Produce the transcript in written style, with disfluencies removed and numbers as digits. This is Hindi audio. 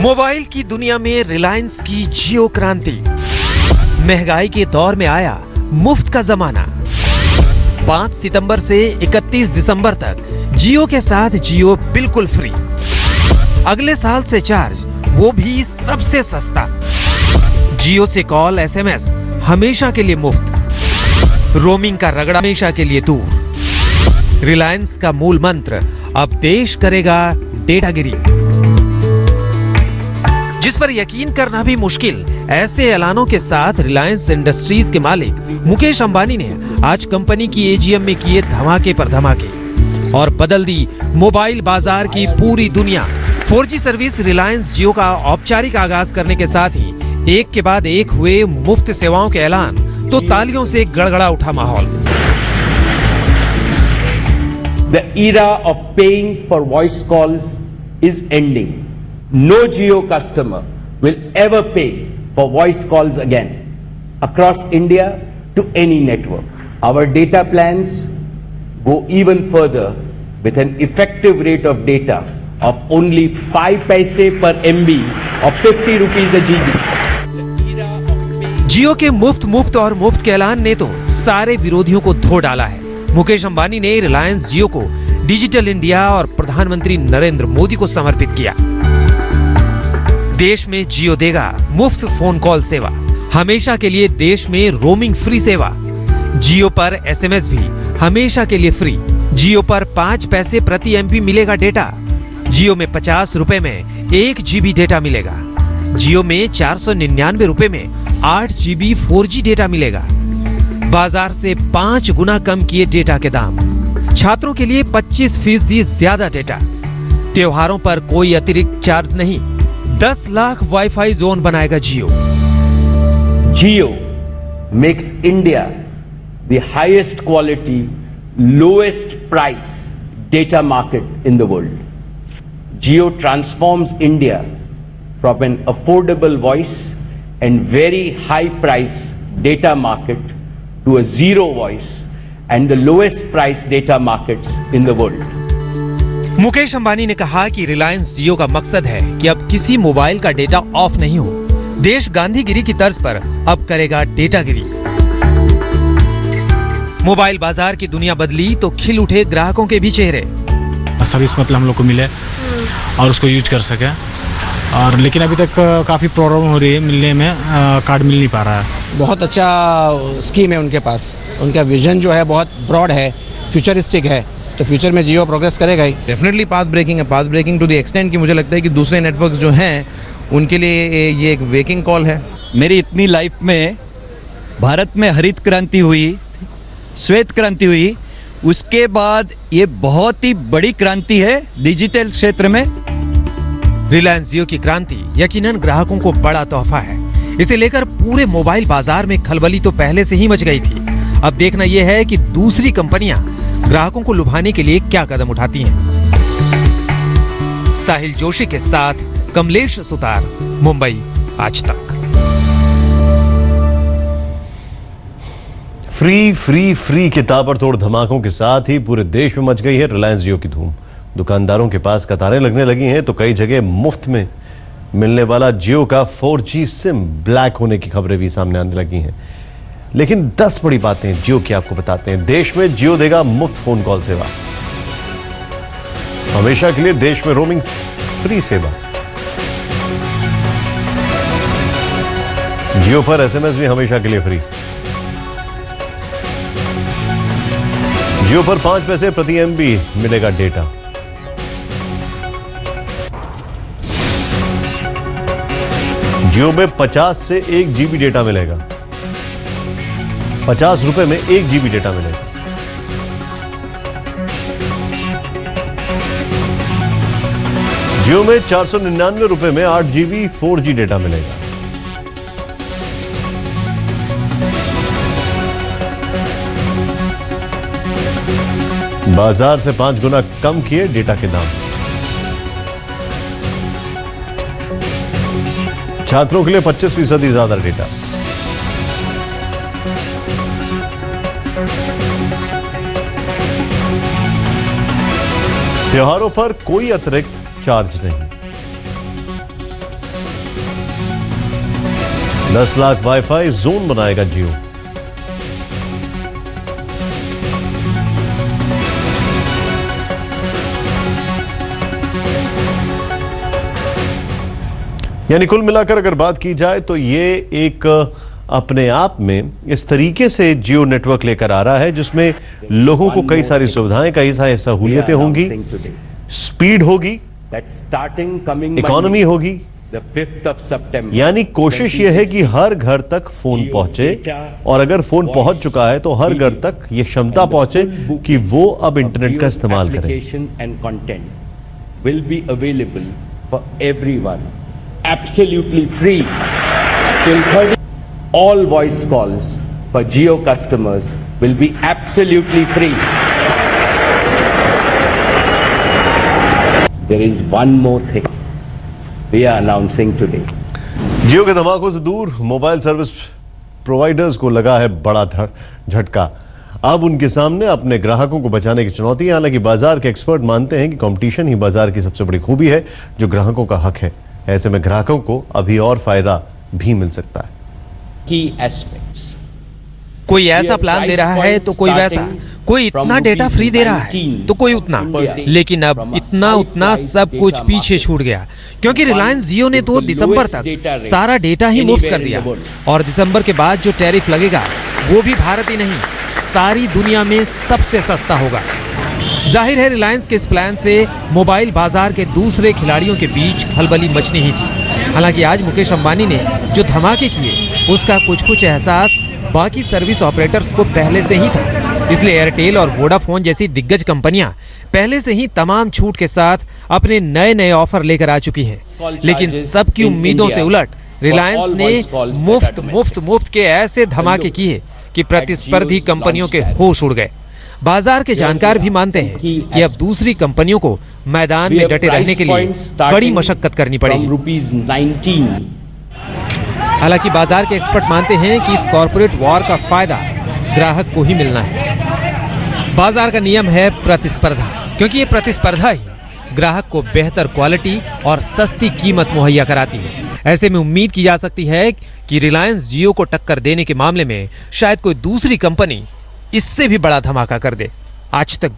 मोबाइल की दुनिया में रिलायंस की जियो क्रांति। महंगाई के दौर में आया मुफ्त का जमाना। 5 सितंबर से 31 दिसंबर तक जियो के साथ जियो बिल्कुल फ्री। अगले साल से चार्ज, वो भी सबसे सस्ता। जियो से कॉल एसएमएस हमेशा के लिए मुफ्त। रोमिंग का रगड़ा हमेशा के लिए दूर। रिलायंस का मूल मंत्र अब देश करेगा डेटागिरी, जिस पर यकीन करना भी मुश्किल। ऐसे ऐलानों के साथ रिलायंस इंडस्ट्रीज के मालिक मुकेश अंबानी ने आज कंपनी की एजीएम में किए धमाके पर धमाके और बदल दी मोबाइल बाजार की पूरी दुनिया। 4G सर्विस रिलायंस जियो का औपचारिक आगाज करने के साथ ही एक के बाद एक हुए मुफ्त सेवाओं के ऐलान तो तालियों से गड़गड़ा उठा माहौल। The era of paying for voice calls is ending. No Jio customer will ever pay for voice calls again across India to any network. Our data plans go even further with an effective rate of data of only 5 paise per MB or 50 rupees a GB. जियो के मुफ्त और मुफ्त के ऐलान ने तो सारे विरोधियों को धो डाला है। मुकेश अंबानी ने रिलायंस जियो को डिजिटल इंडिया और प्रधानमंत्री नरेंद्र मोदी को समर्पित किया। देश में जियो देगा मुफ्त फोन कॉल सेवा, हमेशा के लिए देश में रोमिंग फ्री सेवा। जियो पर एसएमएस भी हमेशा के लिए फ्री। जियो पर 5 पैसे प्रति एमबी मिलेगा डेटा। जियो में 50 रुपए में 1 जीबी डेटा मिलेगा। जियो में 499 रुपए में 8 जीबी 4G डेटा मिलेगा। बाजार से 5 गुना कम किए डेटा के दाम। छात्रों के लिए 25% ज्यादा डेटा। त्योहारों पर कोई अतिरिक्त चार्ज नहीं। 10 लाख वाईफाई जोन बनाएगा जियो। Jio makes India the highest quality, lowest price data market in the world. Jio transforms India from an affordable voice and very high price data market to a zero voice and the lowest price data markets in the world. Mukesh Ambani ने कहा कि रिलायंस जियो का मकसद है कि अब किसी मोबाइल का डेटा ऑफ नहीं हो। देश गांधीगिरी की तर्ज पर अब करेगा डेटागिरी। मोबाइल बाजार की दुनिया बदली तो खिल उठे ग्राहकों के भी चेहरे। सर्विस मतलब हम लोग को मिले और उसको यूज कर सके, और लेकिन अभी तक काफी प्रॉब्लम हो रही है मिलने में, कार्ड मिल नहीं पा रहा है। बहुत अच्छा स्कीम है उनके पास। उनका विजन जो है बहुत ब्रॉड है, फ्यूचरिस्टिक है, तो फ्यूचर में जियो प्रोग्रेस करेगा ही। डेफिनेटली पाथ ब्रेकिंग है, path breaking to the extent कि मुझे लगता है कि दूसरे नेटवर्क्स जो हैं उनके लिए ये एक वेकिंग कॉल है। मेरी इतनी लाइफ में भारत में हरित क्रांति हुई, श्वेत क्रांति हुई, उसके बाद ये बहुत ही बड़ी क्रांति है डिजिटल क्षेत्र में। रिलायंस जियो की क्रांति यकीनन ग्राहकों को बड़ा तोहफा है। इसे लेकर पूरे मोबाइल बाजार में खलबली तो पहले से ही मच गई थी। अब देखना यह है कि दूसरी कंपनियां ग्राहकों को लुभाने के लिए क्या कदम उठाती हैं। साहिल जोशी के साथ कमलेश सुतार, मुंबई आज तक। फ्री के ताबड़तोड़ धमाकों के साथ ही पूरे देश में मच गई है रिलायंस जियो की धूम। दुकानदारों के पास कतारें लगने लगी हैं तो कई जगह मुफ्त में मिलने वाला जियो का 4G सिम ब्लैक होने की खबरें भी सामने आने लगी हैं। लेकिन 10 बड़ी बातें जियो की आपको बताते हैं। देश में जियो देगा मुफ्त फोन कॉल सेवा, हमेशा के लिए देश में रोमिंग फ्री सेवा। जियो पर एसएमएस भी हमेशा के लिए फ्री। जियो पर 5 पैसे प्रति एमबी मिलेगा डेटा। जियो में 50 से 1 जीबी डेटा मिलेगा। 50 रुपए में 1 जीबी डेटा मिलेगा। जियो में 499 रुपए में 8 जीबी 4G डेटा मिलेगा। बाजार से 5 गुना कम किए डेटा के दाम। छात्रों के लिए 25% ज्यादा डेटा। त्योहारों पर कोई अतिरिक्त चार्ज नहीं। 10 लाख वाईफाई जोन बनाएगा जियो। यानी कुल मिलाकर अगर बात की जाए तो ये एक अपने आप में इस तरीके से जियो नेटवर्क लेकर आ रहा है जिसमें लोगों को कई सारी सुविधाएं, कई सारी सहूलियतें होंगी, स्पीड होगी, इकोनॉमी होगी। यानी कोशिश यह है कि हर घर तक फोन पहुंचे, और अगर फोन पहुंच चुका है तो हर घर तक यह क्षमता पहुंचे कि वो अब इंटरनेट का इस्तेमाल करें। will be available for everyone, absolutely free till 30. All voice calls for Jio customers will be absolutely free. There is one more thing we are announcing today. जियो के धमाकों से दूर मोबाइल सर्विस प्रोवाइडर्स को लगा है बड़ा झटका। अब उनके सामने अपने ग्राहकों को बचाने की चुनौती है। हालांकि बाजार के एक्सपर्ट मानते हैं कि कंपटीशन ही बाजार की सबसे बड़ी खूबी है जो ग्राहकों का हक है। ऐसे में ग्राहकों को अभी और फायदा भी मिल सकता है। Key aspects. कोई ऐसा प्लान दे रहा है तो कोई वैसा, कोई इतना डेटा फ्री दे रहा है तो कोई उतना, लेकिन अब इतना उतना सब कुछ पीछे छूट गया, क्योंकि रिलायंस जियो ने तो दिसंबर तक सारा डेटा ही मुफ्त कर दिया, और दिसंबर के बाद जो टैरिफ लगेगा वो भी भारत ही नहीं सारी दुनिया में सबसे सस्ता होगा। जाहिर है रिलायंस के इस प्लान से मोबाइल बाजार के दूसरे खिलाड़ियों के बीच खलबली मचनी ही थी। हालांकि आज मुकेश अंबानी ने जो धमाके किए उसका कुछ एहसास बाकी सर्विस ऑपरेटर्स को पहले से ही था, इसलिए एयरटेल और वोडाफोन जैसी दिग्गज कंपनियां पहले से ही तमाम छूट के साथ अपने नए ऑफर लेकर आ चुकी हैं। लेकिन सबकी उम्मीदों से उलट रिलायंस ने मुफ्त के ऐसे धमाके किए कि प्रतिस्पर्धी कंपनियों के होश उड़ गए। बाजार के जानकार भी मानते हैं कि अब दूसरी कंपनियों को मैदान में डटे रहने के लिए बड़ी मशक्कत करनी पड़ेगी। हालांकि बाजार के एक्सपर्ट मानते हैं कि इस कॉर्पोरेट वॉर का फायदा ग्राहक को ही मिलना है। बाजार का नियम है प्रतिस्पर्धा, क्योंकि ये प्रतिस्पर्धा ही ग्राहक को बेहतर क्वालिटी और सस्ती कीमत मुहैया कराती है। ऐसे में उम्मीद की जा सकती है कि रिलायंस जियो को टक्कर देने के मामले में शायद कोई दूसरी कंपनी इससे भी बड़ा धमाका कर दे। आज तक